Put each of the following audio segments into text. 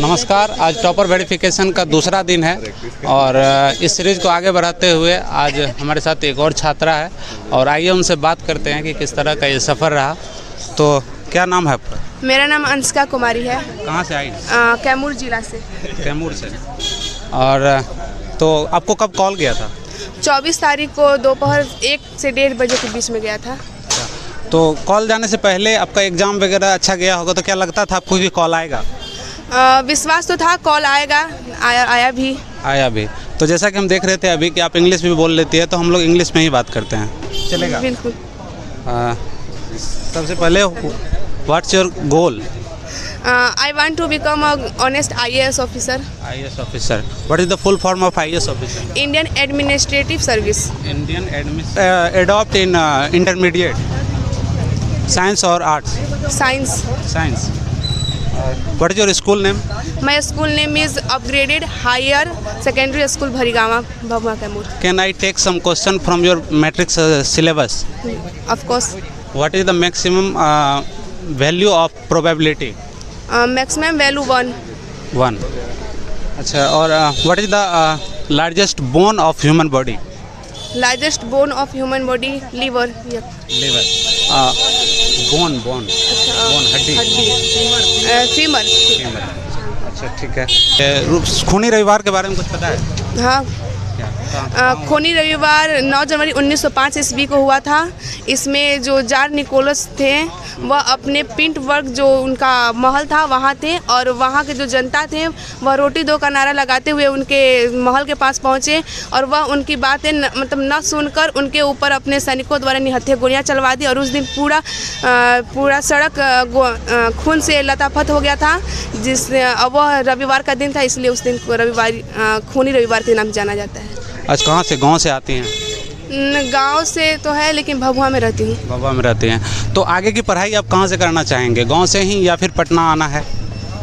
नमस्कार। आज topper verification का दूसरा दिन है और इस सीरीज़ को आगे बढ़ाते हुए आज हमारे साथ एक और छात्रा है और आइए उनसे बात करते हैं कि किस तरह का ये सफ़र रहा। तो क्या नाम है आपका? मेरा नाम अंशिका कुमारी है। कहाँ से आई? कैमूर जिला से। कैमूर से। और तो आपको कब कॉल किया था? 24 तारीख को दोपहर 1 से 1:30 बजे के बीच में गया था। तो कॉल जाने से पहले आपका एग्ज़ाम वगैरह अच्छा गया होगा, तो क्या लगता था आपको कि कॉल आएगा? विश्वास तो था कॉल आएगा, आया भी। तो जैसा कि हम देख रहे थे अभी कि आप इंग्लिश भी बोल लेती है, तो हम लोग इंग्लिश में ही बात करते हैं, चलेगा? बिल्कुल। सबसे पहले what's your goal? I want to become a honest IAS officer. IAS officer. What is the full form of IAS officer? Indian Administrative Service. Adopt in intermediate. Science or arts? Science. Science. What is your school name? My school name is Upgraded Higher Secondary School Bharigava, Bhavma, Kaimur. Can I take some question from your matrix syllabus? Of course. What is the maximum value of probability? Maximum value 1. 1. अच्छा, और what is the largest bone of human body? Largest bone of human body, liver. Yeah. Liver. Bone, हड्डी. Femur. अच्छा, ठीक है। खूनी रविवार के बारे में कुछ पता है? हाँ। खूनी रविवार 9 जनवरी 1905 ईस्वी को हुआ था। इसमें जो जार निकोलस थे वह अपने पिंटबर्ग जो उनका महल था वहाँ थे और वहाँ के जो जनता थे वह रोटी दो का नारा लगाते हुए उनके महल के पास पहुँचे और वह उनकी बातें न सुनकर उनके ऊपर अपने सैनिकों द्वारा निहत्थे गोलियाँ चलवा दी और उस दिन पूरा सड़क खून से लथापथ हो गया था। वह रविवार का दिन था, इसलिए उस दिन खूनी रविवार के नाम जाना जाता है। आज कहाँ से, गांव से आती हैं? गांव से तो है लेकिन भभुआ में रहती हूँ। भभुआ में रहती हैं। तो आगे की पढ़ाई आप कहाँ से करना चाहेंगे? गांव से ही या फिर पटना आना है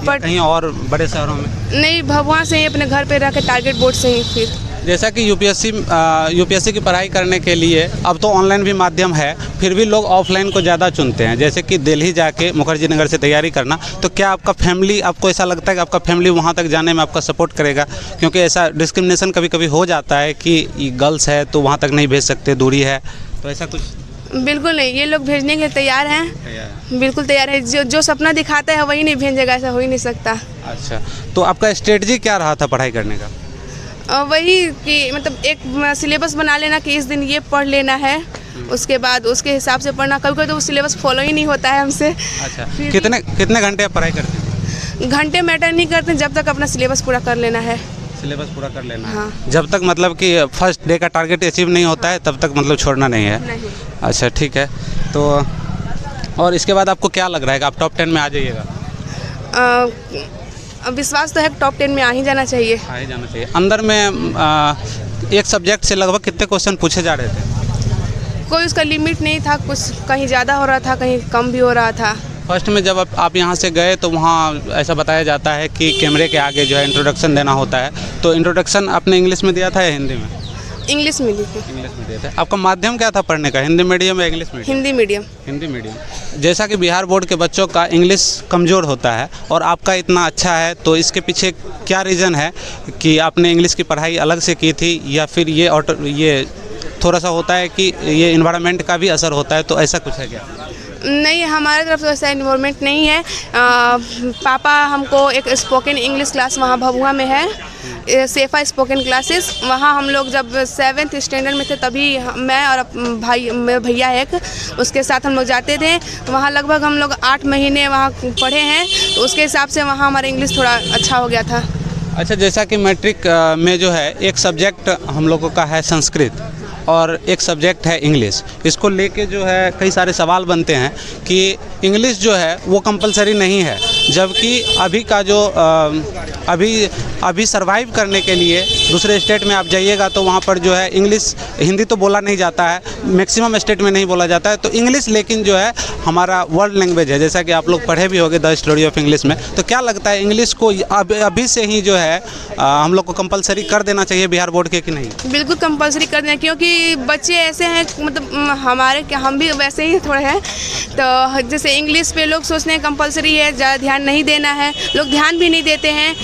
कहीं और बड़े शहरों में? नहीं, भभुआ से ही अपने घर पे रह के टारगेट बोर्ड से ही। फिर जैसा कि यूपीएससी की पढ़ाई करने के लिए अब तो ऑनलाइन भी माध्यम है, फिर भी लोग ऑफलाइन को ज़्यादा चुनते हैं, जैसे कि दिल्ली जाके मुखर्जी नगर से तैयारी करना। तो क्या आपका फैमिली, आपको ऐसा लगता है कि आपका फैमिली वहाँ तक जाने में आपका सपोर्ट करेगा? क्योंकि ऐसा डिस्क्रिमिनेशन कभी कभी हो जाता है कि गर्ल्स है तो वहाँ तक नहीं भेज सकते, दूरी है, तो ऐसा कुछ? बिल्कुल नहीं, ये लोग भेजने के लिए तैयार हैं। बिल्कुल तैयार है। जो सपना दिखाता है वही नहीं भेजेगा, ऐसा हो ही नहीं सकता। अच्छा, तो आपका स्ट्रेटजी क्या रहा था पढ़ाई करने का? वही कि मतलब एक सिलेबस बना लेना कि इस दिन ये पढ़ लेना है, उसके बाद उसके हिसाब से पढ़ना। कभी कभी तो वो सिलेबस फॉलो ही नहीं होता है हमसे। अच्छा, कितने घंटे आप पढ़ाई करते हैं? घंटे मैटर नहीं करते, जब तक अपना सिलेबस पूरा कर लेना है। सिलेबस पूरा कर लेना है। हाँ। जब तक मतलब कि फर्स्ट डे का टारगेट अचीव नहीं होता है तब तक मतलब छोड़ना नहीं है? नहीं। अच्छा, ठीक है। तो और इसके बाद आपको क्या लग रहा है कि आप टॉप 10 में आ जाइएगा? विश्वास तो है टॉप 10 में आ ही जाना चाहिए। आ ही जाना चाहिए। अंदर में एक सब्जेक्ट से लगभग कितने क्वेश्चन पूछे जा रहे थे? कोई उसका लिमिट नहीं था, कुछ कहीं ज़्यादा हो रहा था, कहीं कम भी हो रहा था। फर्स्ट में जब आप यहाँ से गए तो वहाँ ऐसा बताया जाता है कि कैमरे के आगे जो है इंट्रोडक्शन देना होता है, तो इंट्रोडक्शन आपने इंग्लिश में दिया था या हिंदी में? इंग्लिश में दी थी। इंग्लिश में दिया था। आपका माध्यम क्या था पढ़ने का, हिंदी मीडियम या English medium? Hindi medium. Hindi medium. जैसा कि बिहार बोर्ड के बच्चों का इंग्लिश कमज़ोर होता है और आपका इतना अच्छा है, तो इसके पीछे क्या रीज़न है कि आपने इंग्लिश की पढ़ाई अलग से की थी या फिर ये थोड़ा सा होता है कि ये इन्वायरमेंट का भी असर होता है, तो ऐसा कुछ है क्या? नहीं, हमारे तरफ तो ऐसा इन्वायरमेंट नहीं है। पापा हमको एक स्पोकन इंग्लिश क्लास वहाँ भभुआ में है, सेफा स्पोकन क्लासेस। वहाँ हम लोग जब 7th स्टैंडर्ड में थे तभी मैं और मेरे भैया एक, उसके साथ हम लोग जाते थे वहाँ। लगभग हम लोग 8 महीने वहाँ पढ़े हैं, तो उसके हिसाब से वहाँ हमारा इंग्लिश थोड़ा अच्छा हो गया था। अच्छा, जैसा कि मैट्रिक में जो है एक सब्जेक्ट हम लोगों का है संस्कृत और एक सब्जेक्ट है इंग्लिश, इसको लेके जो है कई सारे सवाल बनते हैं कि इंग्लिश जो है वो कंपलसरी नहीं है, जबकि अभी का जो अभी सरवाइव करने के लिए दूसरे स्टेट में आप जाइएगा तो वहाँ पर जो है इंग्लिश, हिंदी तो बोला नहीं जाता है, मैक्सिमम स्टेट में नहीं बोला जाता है, तो इंग्लिश लेकिन जो है हमारा वर्ल्ड लैंग्वेज है, जैसा कि आप लोग पढ़े भी होंगे द स्टोरी ऑफ इंग्लिश में। तो क्या लगता है इंग्लिश को अभी से ही जो है हम लोग को कंपलसरी कर देना चाहिए बिहार बोर्ड के कि नहीं? बिल्कुल कंपलसरी कर दें, क्योंकि बच्चे ऐसे हैं, मतलब हम भी वैसे ही थोड़े हैं, तो जैसे इंग्लिश पे लोग सोचते हैं कंपलसरी है, ज़्यादा ध्यान नहीं देना है, लोग ध्यान भी नहीं देते हैं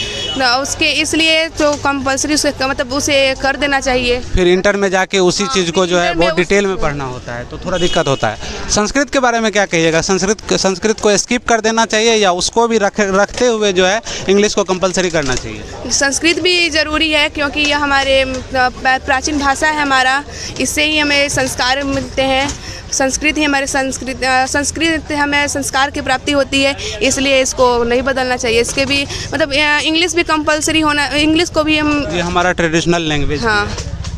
उसके, इसलिए तो कंपलसरी उसे कर देना चाहिए। फिर इंटर में जाके उसी चीज़ को जो है बहुत डिटेल में पढ़ना होता है, तो थोड़ा दिक्कत होता है। संस्कृत के बारे में क्या कहिएगा? संस्कृत को स्किप कर देना चाहिए या उसको भी रखते हुए जो है इंग्लिश को कंपलसरी करना चाहिए? संस्कृत भी ज़रूरी है, क्योंकि यह हमारे प्राचीन भाषा है हमारा, इससे ही हमें संस्कार मिलते हैं। संस्कृत ही हमारे संस्कृत हमें संस्कार की प्राप्ति होती है, इसलिए इसको नहीं बदलना चाहिए। इसके भी मतलब इंग्लिश भी कंपलसरी होना, इंग्लिश को भी ये हमारा ट्रेडिशनल लैंग्वेज। हाँ।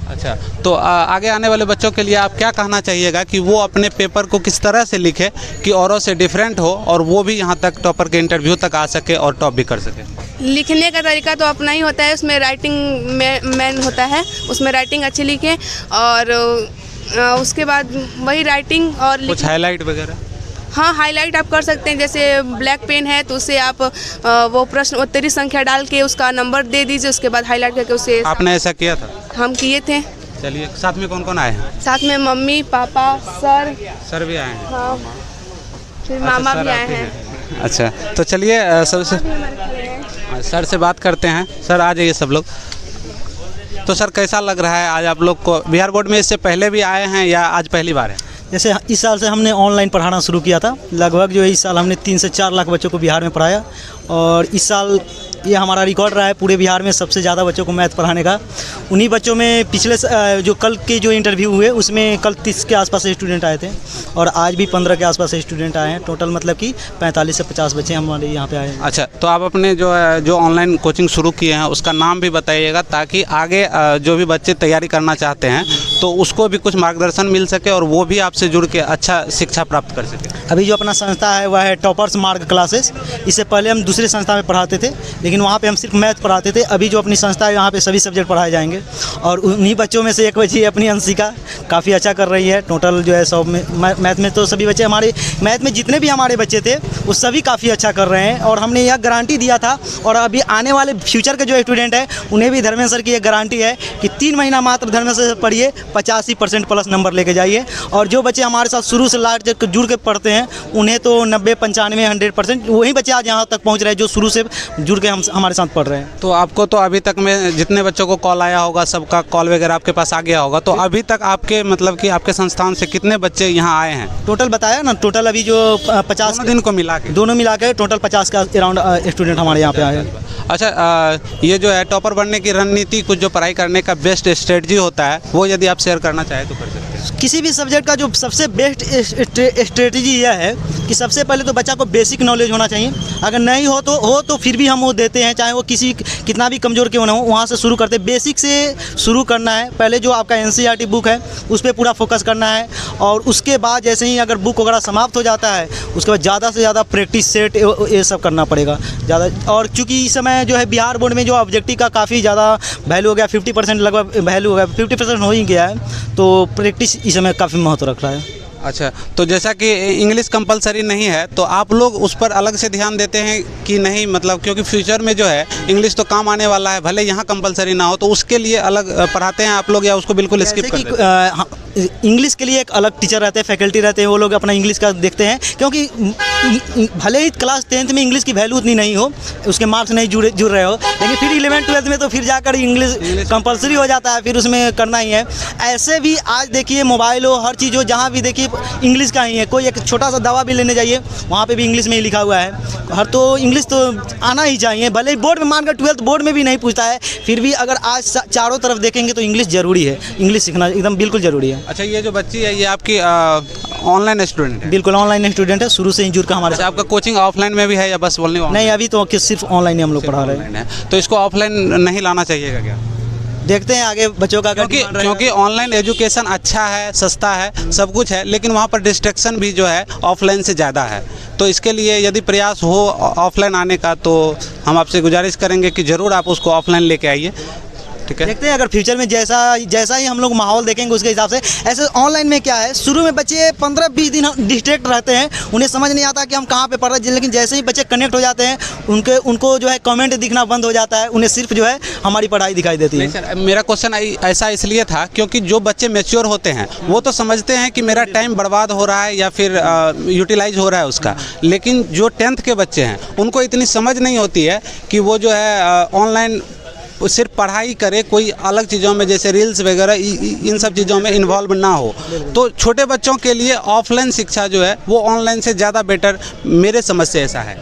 अच्छा, तो आगे आने वाले बच्चों के लिए आप क्या कहना चाहिएगा कि वो अपने पेपर को किस तरह से लिखे कि औरों से डिफरेंट हो और वो भी यहाँ तक टॉपर के इंटरव्यू तक आ सके और टॉप भी कर सके? लिखने का तरीका तो अपना ही होता है, उसमें राइटिंग मेन होता है, उसमें राइटिंग अच्छी लिखें और उसके बाद वही राइटिंग और कुछ हाईलाइट वगैरह। हाँ, हाईलाइट आप कर सकते हैं, जैसे ब्लैक पेन है तो उससे आप वो प्रश्न उत्तरी संख्या डाल के उसका नंबर दे दीजिए, उसके बाद हाईलाइट करके उसे। आपने ऐसा किया था? हम किए थे। चलिए, साथ में कौन कौन आए हैं? साथ में मम्मी पापा सर भी आए हैं। हाँ, फिर मामा भी आए हैं। अच्छा, तो चलिए सबसे सर से बात करते हैं। सर आ जाइए सब लोग। तो सर कैसा लग रहा है आज आप लोग को? बिहार बोर्ड में इससे पहले भी आए हैं या आज पहली बार है? जैसे इस साल से हमने ऑनलाइन पढ़ाना शुरू किया था, लगभग जो है इस साल हमने 3 से 4 लाख बच्चों को बिहार में पढ़ाया और इस साल ये हमारा रिकॉर्ड रहा है पूरे बिहार में सबसे ज़्यादा बच्चों को मैथ पढ़ाने का। उन्हीं बच्चों में पिछले जो कल के जो इंटरव्यू हुए उसमें कल 30 के आसपास स्टूडेंट आए थे और आज भी 15 के आसपास स्टूडेंट आए हैं। टोटल मतलब कि 45 से 50 बच्चे हमारे यहाँ पे आए हैं। अच्छा, तो आप अपने जो ऑनलाइन कोचिंग शुरू किए हैं उसका नाम भी बताइएगा ताकि आगे जो भी बच्चे तैयारी करना चाहते हैं तो उसको भी कुछ मार्गदर्शन मिल सके और वो भी आपसे जुड़ के अच्छा शिक्षा प्राप्त कर सके। अभी जो अपना संस्था है वह है टॉपर्स मार्ग क्लासेस। इससे पहले हम दूसरे संस्था में पढ़ाते थे, लेकिन वहाँ पे हम सिर्फ मैथ पढ़ाते थे। अभी जो अपनी संस्था है यहाँ पे सभी सब्जेक्ट पढ़ाए जाएंगे और उन्हीं बच्चों में से एक बच्ची अपनी अंशिका काफ़ी अच्छा कर रही है। टोटल जो है 100 में मैथ में तो सभी बच्चे हमारे मैथ में जितने भी हमारे बच्चे थे वो सभी काफ़ी अच्छा कर रहे हैं और हमने यह गारंटी दिया था और अभी आने वाले फ्यूचर के जो स्टूडेंट है उन्हें भी धर्मेंद्र सर की एक गारंटी है कि 3 महीना मात्र धर्मेंद्र सर से पढ़िए, 85% प्लस नंबर लेके जाइए। और जो बच्चे हमारे साथ शुरू से लास्ट तक जुड़ के पढ़ते हैं उन्हें तो 90, 95, 100% वही बच्चे आज यहाँ तक पहुँच रहे हैं जो शुरू से जुड़ के हमारे साथ पढ़ रहे हैं। तो आपको तो अभी तक में जितने बच्चों को कॉल आया होगा सबका कॉल वगैरह आपके पास आ गया होगा, तो अभी तक आपके मतलब कि आपके संस्थान से कितने बच्चे यहाँ आए हैं? टोटल बताया ना, टोटल अभी जो 50 दिन को दोनों मिला के टोटल 50 का अराउंड स्टूडेंट हमारे यहाँ पे आए हैं। अच्छा, ये जो है टॉपर बनने की रणनीति, कुछ जो पढ़ाई करने का बेस्ट स्ट्रेटजी होता है वो यदि आप शेयर करना चाहें तो कर सकते हैं। किसी भी सब्जेक्ट का जो सबसे बेस्ट स्ट्रेटजी यह है कि सबसे पहले तो बच्चा को बेसिक नॉलेज होना चाहिए। अगर नहीं हो तो फिर भी हम वो देते हैं, चाहे वो कितना भी कमज़ोर क्यों ना हो, वहाँ से शुरू करते हैं। बेसिक से शुरू करना है। पहले जो आपका NCERT बुक है उस पर पूरा फोकस करना है और उसके बाद जैसे ही अगर बुक वगैरह समाप्त हो जाता है उसके बाद ज़्यादा से ज़्यादा प्रैक्टिस सेट ये सब करना पड़ेगा ज़्यादा। और चूँकि इस समय जो है बिहार बोर्ड में जो ऑब्जेक्टिव का काफ़ी ज़्यादा वैल्यू हो गया, 50% लगभग वैल्यू हो गया, 50% हो ही गया है, तो प्रैक्टिस इस समय काफ़ी महत्व रख रहा है। अच्छा, तो जैसा कि इंग्लिश कंपलसरी नहीं है तो आप लोग उस पर अलग से ध्यान देते हैं कि नहीं, मतलब क्योंकि फ्यूचर में जो है इंग्लिश तो काम आने वाला है, भले यहाँ कंपलसरी ना हो, तो उसके लिए अलग पढ़ाते हैं आप लोग या उसको बिल्कुल स्किप कर देते हैं? इंग्लिश के लिए एक अलग टीचर रहते हैं, फैकल्टी रहते हैं, वो लोग अपना इंग्लिश का देखते हैं, क्योंकि भले ही क्लास 10th में इंग्लिश की वैल्यू उतनी नहीं हो, उसके मार्क्स नहीं जुड़ रहे हो, लेकिन फिर 11th 12th में तो फिर जाकर इंग्लिश कंपलसरी हो जाता है, फिर उसमें करना ही है। ऐसे भी आज देखिए मोबाइल हो, हर चीज़ हो, जहाँ भी देखिए इंग्लिश का ही है। कोई एक छोटा सा दवा भी लेने जाइए वहाँ पे भी इंग्लिश में ही लिखा हुआ है। हर तो इंग्लिश तो आना ही चाहिए, भले ही बोर्ड में मानकर 12th बोर्ड में भी नहीं पूछता है, फिर भी अगर आज चारों तरफ देखेंगे तो इंग्लिश ज़रूरी है, इंग्लिश सीखना एकदम बिल्कुल ज़रूरी है। अच्छा, ये जो बच्ची है ये आपकी ऑनलाइन स्टूडेंट है? बिल्कुल ऑनलाइन स्टूडेंट है, शुरू से ही जुड़ कर हमारे। अच्छा, आपका कोचिंग ऑफलाइन में भी है या बस बोलने? नहीं, अभी तो सिर्फ ऑनलाइन ही हम लोग पढ़ा रहे हैं। तो इसको ऑफलाइन नहीं लाना चाहिएगा क्या? देखते हैं आगे बच्चों का, क्योंकि ऑनलाइन एजुकेशन अच्छा है, सस्ता है, सब कुछ है, लेकिन वहाँ पर डिस्ट्रैक्शन भी जो है ऑफलाइन से ज़्यादा है। तो इसके लिए यदि प्रयास हो ऑफलाइन आने का तो हम आपसे गुजारिश करेंगे कि ज़रूर आप उसको ऑफलाइन लेके आइए। ठीक है। देखते हैं अगर फ्यूचर में जैसा ही हम लोग माहौल देखेंगे उसके हिसाब से। ऐसे ऑनलाइन में क्या है, शुरू में बच्चे 15-20 दिन डिस्ट्रैक्ट रहते हैं, उन्हें समझ नहीं आता कि हम कहाँ पे पढ़ रहे हैं, लेकिन जैसे ही बच्चे कनेक्ट हो जाते हैं उनको जो है कमेंट दिखना बंद हो जाता है, उन्हें सिर्फ जो है हमारी पढ़ाई दिखाई देती है। नहीं सर, मेरा क्वेश्चन ऐसा इसलिए था क्योंकि जो बच्चे मैच्योर होते हैं वो तो समझते हैं कि मेरा टाइम बर्बाद हो रहा है या फिर यूटिलाइज हो रहा है उसका, लेकिन जो 10th के बच्चे हैं उनको इतनी समझ नहीं होती है कि वो जो है ऑनलाइन सिर्फ पढ़ाई करे, कोई अलग चीज़ों में जैसे रील्स वगैरह इन सब चीज़ों में इन्वॉल्व ना हो। तो छोटे बच्चों के लिए ऑफलाइन शिक्षा जो है वो ऑनलाइन से ज़्यादा बेटर मेरे समझ से ऐसा है।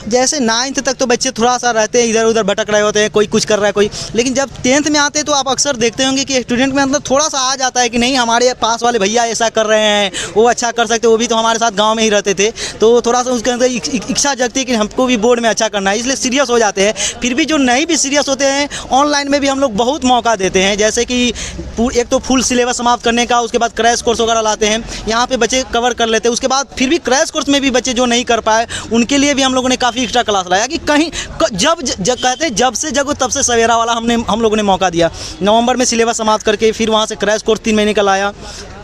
जैसे 9th तक तो बच्चे थोड़ा सा रहते हैं, इधर उधर भटक रहे होते हैं, कोई कुछ कर रहा है कोई, लेकिन जब 10th में आते हैं तो आप अक्सर देखते होंगे कि स्टूडेंट में अंदर थोड़ा सा आ जाता है कि नहीं हमारे पास वाले भैया ऐसा कर रहे हैं, वो अच्छा कर सकते, वो भी तो हमारे साथ गांव में ही रहते थे, तो थोड़ा सा उसके अंदर इच्छा जगती है कि हमको भी बोर्ड में अच्छा करना है, इसलिए सीरियस हो जाते हैं। फिर भी जो नहीं भी सीरियस होते हैं, ऑनलाइन में भी हम लोग बहुत मौका देते हैं, जैसे कि एक तो फुल सिलेबस समाप्त करने का, उसके बाद क्रैश कोर्स वगैरह लाते हैं, यहाँ पे बच्चे कवर कर लेते हैं। उसके बाद फिर भी क्रैश कोर्स में भी बच्चे जो नहीं कर पाए उनके लिए भी हम लोगों ने काफ़ी एक्स्ट्रा क्लास लाया कि कहीं कहते हैं जब से जगो तब से सवेरा वाला हम लोगों ने मौका दिया। नवंबर में सिलेबस समाप्त करके फिर वहाँ से क्रैश कोर्स 3 महीने का लाया।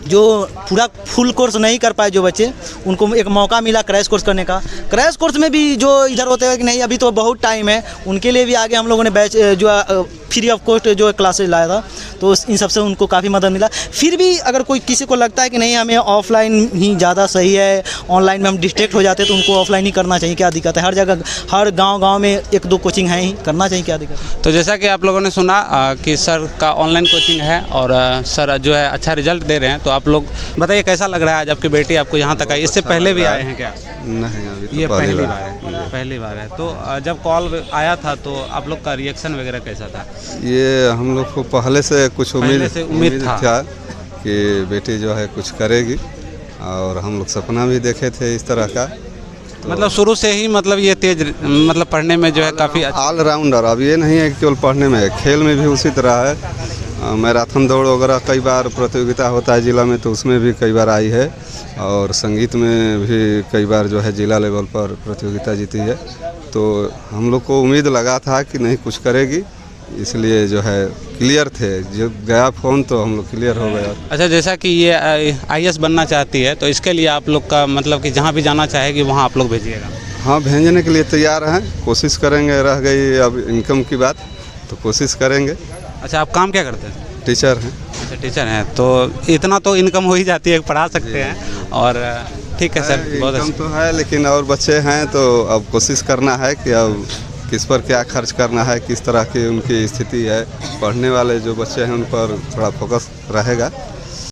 जो पूरा फुल कोर्स नहीं कर पाए जो बच्चे, उनको एक मौका मिला क्रैश कोर्स करने का। क्रैश कोर्स में भी जो इधर होते हैं कि नहीं अभी तो बहुत टाइम है, उनके लिए भी आगे हम लोगों ने बैच जो फ्री ऑफ कॉस्ट जो क्लासेज लाया था, तो इन सब से उनको काफ़ी मदद मिला। फिर भी अगर कोई किसी को लगता है कि नहीं हमें ऑफलाइन ही ज़्यादा सही है, ऑनलाइन में हम डिस्ट्रैक्ट हो जाते हैं, तो उनको ऑफलाइन ही करना चाहिए, क्या दिक्कत है। हर जगह हर गांव में 1-2 कोचिंग है ही, करना चाहिए, क्या दिक्कत है। तो जैसा कि आप लोगों ने सुना कि सर का ऑनलाइन कोचिंग है और सर जो है अच्छा रिजल्ट दे रहे हैं, तो आप लोग बताइए कैसा लग रहा है आज आपकी बेटी आपको यहाँ तक आई? इससे पहले भी आए हैं क्या? नहीं, अभी तो ये पहली बार है, पहली बार है। तो जब कॉल आया था तो आप लोग का रिएक्शन वगैरह कैसा था? ये हम लोग को पहले से कुछ उम्मीद था कि बेटी जो है कुछ करेगी, और हम लोग सपना भी देखे थे इस तरह का। तो मतलब शुरू से ही मतलब ये तेज मतलब पढ़ने में जो है काफ़ी ऑलराउंडर। अब ये नहीं है कि केवल पढ़ने में है, खेल में भी उसी तरह है। मैराथन दौड़ वगैरह कई बार प्रतियोगिता होता है जिला में, तो उसमें भी कई बार आई है, और संगीत में भी कई बार जो है जिला लेवल पर प्रतियोगिता जीती है। तो हम लोग को उम्मीद लगा था कि नहीं कुछ करेगी, इसलिए जो है क्लियर थे। जब गया फ़ोन तो हम लोग क्लियर हो गया। अच्छा, जैसा कि ये IAS बनना चाहती है, तो इसके लिए आप लोग का मतलब कि जहाँ भी जाना चाहेगी वहाँ आप लोग भेजिएगा? हाँ, भेजने के लिए तैयार हैं, कोशिश करेंगे। रह गई अब इनकम की बात, तो कोशिश करेंगे। अच्छा, आप काम क्या करते हैं? टीचर हैं। अच्छा, टीचर हैं, तो इतना तो इनकम हो ही जाती है, पढ़ा सकते हैं। और ठीक है सर, बहुत इनकम तो है, लेकिन और बच्चे हैं, तो अब कोशिश करना है कि अब किस पर क्या खर्च करना है, किस तरह की उनकी स्थिति है। पढ़ने वाले जो बच्चे हैं उन पर थोड़ा फोकस रहेगा।